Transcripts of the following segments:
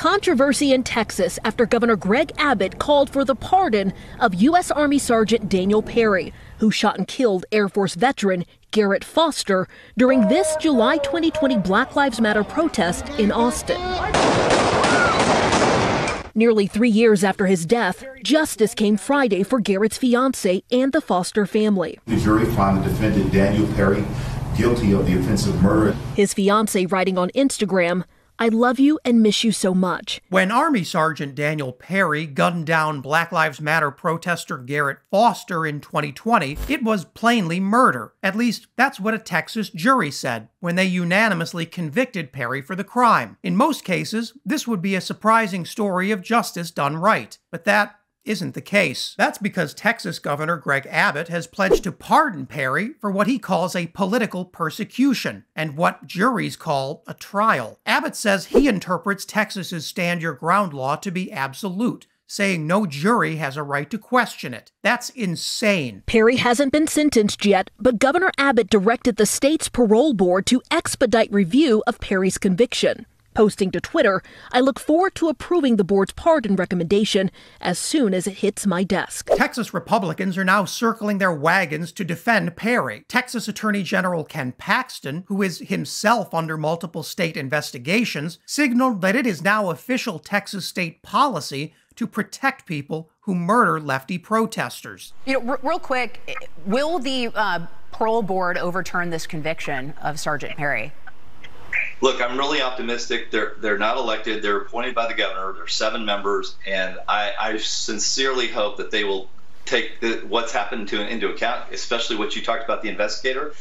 Controversy in Texas after Governor Greg Abbott called for the pardon of U.S. Army Sergeant Daniel Perry, who shot and killed Air Force veteran Garrett Foster during this July 2020 Black Lives Matter protest in Austin. Nearly 3 years after his death, justice came Friday for Garrett's fiancée and the Foster family. The jury found the defendant Daniel Perry guilty of the offense of murder. His fiancée writing on Instagram, "I love you and miss you so much." When Army Sergeant Daniel Perry gunned down Black Lives Matter protester Garrett Foster in 2020, it was plainly murder. At least, that's what a Texas jury said when they unanimously convicted Perry for the crime. In most cases, this would be a surprising story of justice done right. But that isn't the case. That's because Texas Governor Greg Abbott has pledged to pardon Perry for what he calls a political persecution and what juries call a trial. Abbott says he interprets Texas's stand your ground law to be absolute, saying no jury has a right to question it. That's insane. Perry hasn't been sentenced yet, but Governor Abbott directed the state's parole board to expedite review of Perry's conviction. Posting to Twitter, "I look forward to approving the board's pardon recommendation as soon as it hits my desk." Texas Republicans are now circling their wagons to defend Perry. Texas Attorney General Ken Paxton, who is himself under multiple state investigations, signaled that it is now official Texas state policy to protect people who murder lefty protesters. You know, real quick, will the parole board overturn this conviction of Sergeant Perry? Look, I'm really optimistic. They're not elected. They're appointed by the governor. They're 7 members, and I sincerely hope that they will take what's happened into account, especially what you talked about, the investigator,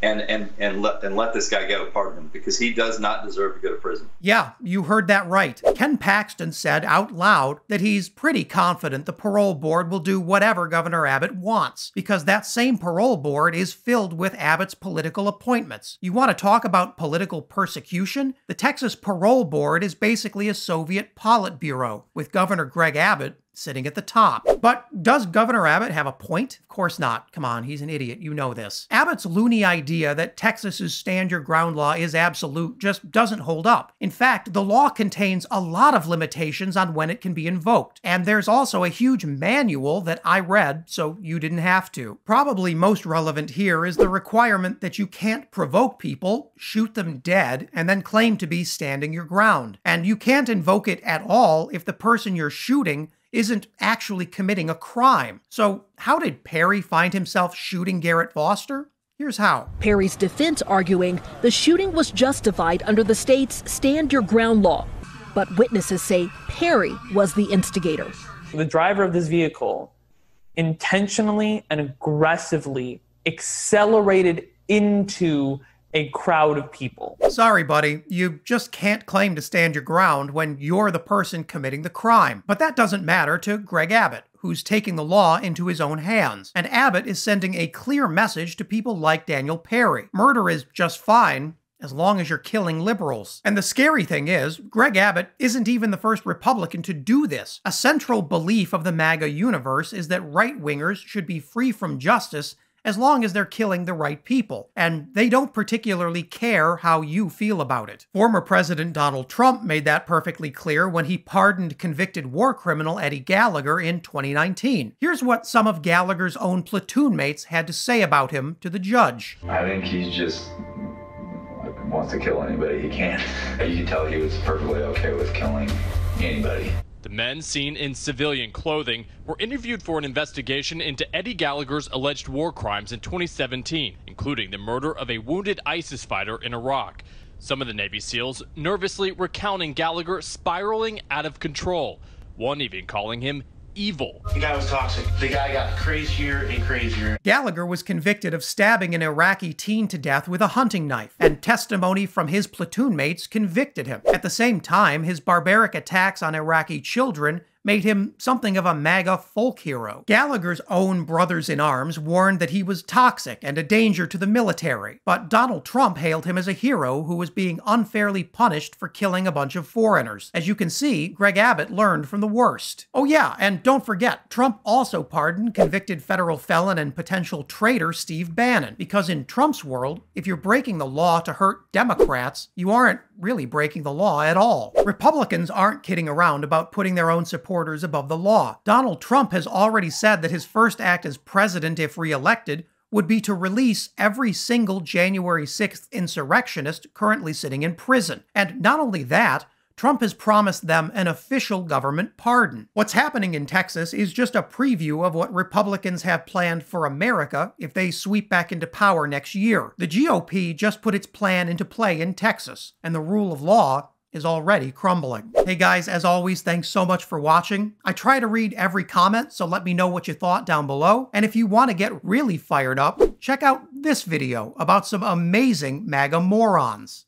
and let this guy go, pardon him, because he does not deserve to go to prison. Yeah, you heard that right. Ken Paxton said out loud that he's pretty confident the parole board will do whatever Governor Abbott wants, because that same parole board is filled with Abbott's political appointments. You want to talk about political persecution? The Texas parole board is basically a Soviet Politburo, with Governor Greg Abbott sitting at the top. But does Governor Abbott have a point? Of course not. Come on, he's an idiot. You know this. Abbott's loony idea that Texas's stand your ground law is absolute just doesn't hold up. In fact, the law contains a lot of limitations on when it can be invoked. And there's also a huge manual that I read, so you didn't have to. Probably most relevant here is the requirement that you can't provoke people, shoot them dead, and then claim to be standing your ground. And you can't invoke it at all if the person you're shooting isn't actually committing a crime. So how did Perry find himself shooting Garrett Foster? Here's how. Perry's defense arguing the shooting was justified under the state's stand your ground law. But witnesses say Perry was the instigator. The driver of this vehicle intentionally and aggressively accelerated into a crowd of people. Sorry, buddy, you just can't claim to stand your ground when you're the person committing the crime. But that doesn't matter to Greg Abbott, who's taking the law into his own hands. And Abbott is sending a clear message to people like Daniel Perry. Murder is just fine as long as you're killing liberals. And the scary thing is, Greg Abbott isn't even the first Republican to do this. A central belief of the MAGA universe is that right-wingers should be free from justice as long as they're killing the right people, and they don't particularly care how you feel about it. Former President Donald Trump made that perfectly clear when he pardoned convicted war criminal Eddie Gallagher in 2019. Here's what some of Gallagher's own platoon mates had to say about him to the judge. I think he's just wants to kill anybody he can. You can tell he was perfectly okay with killing anybody. The men seen in civilian clothing were interviewed for an investigation into Eddie Gallagher's alleged war crimes in 2017, including the murder of a wounded ISIS fighter in Iraq. Some of the Navy SEALs nervously recounting Gallagher spiraling out of control, one even calling him evil. The guy was toxic. The guy got crazier and crazier. Gallagher was convicted of stabbing an Iraqi teen to death with a hunting knife, and testimony from his platoon mates convicted him. At the same time, his barbaric attacks on Iraqi children made him something of a MAGA folk hero. Gallagher's own brothers in arms warned that he was toxic and a danger to the military, but Donald Trump hailed him as a hero who was being unfairly punished for killing a bunch of foreigners. As you can see, Greg Abbott learned from the worst. Oh yeah, and don't forget, Trump also pardoned convicted federal felon and potential traitor Steve Bannon, because in Trump's world, if you're breaking the law to hurt Democrats, you aren't really breaking the law at all. Republicans aren't kidding around about putting their own supporters above the law. Donald Trump has already said that his first act as president, if re-elected, would be to release every single January 6th insurrectionist currently sitting in prison. And not only that, Trump has promised them an official government pardon. What's happening in Texas is just a preview of what Republicans have planned for America if they sweep back into power next year. The GOP just put its plan into play in Texas, and the rule of law is already crumbling. Hey guys, as always, thanks so much for watching. I try to read every comment, so let me know what you thought down below. And if you want to get really fired up, check out this video about some amazing MAGA morons.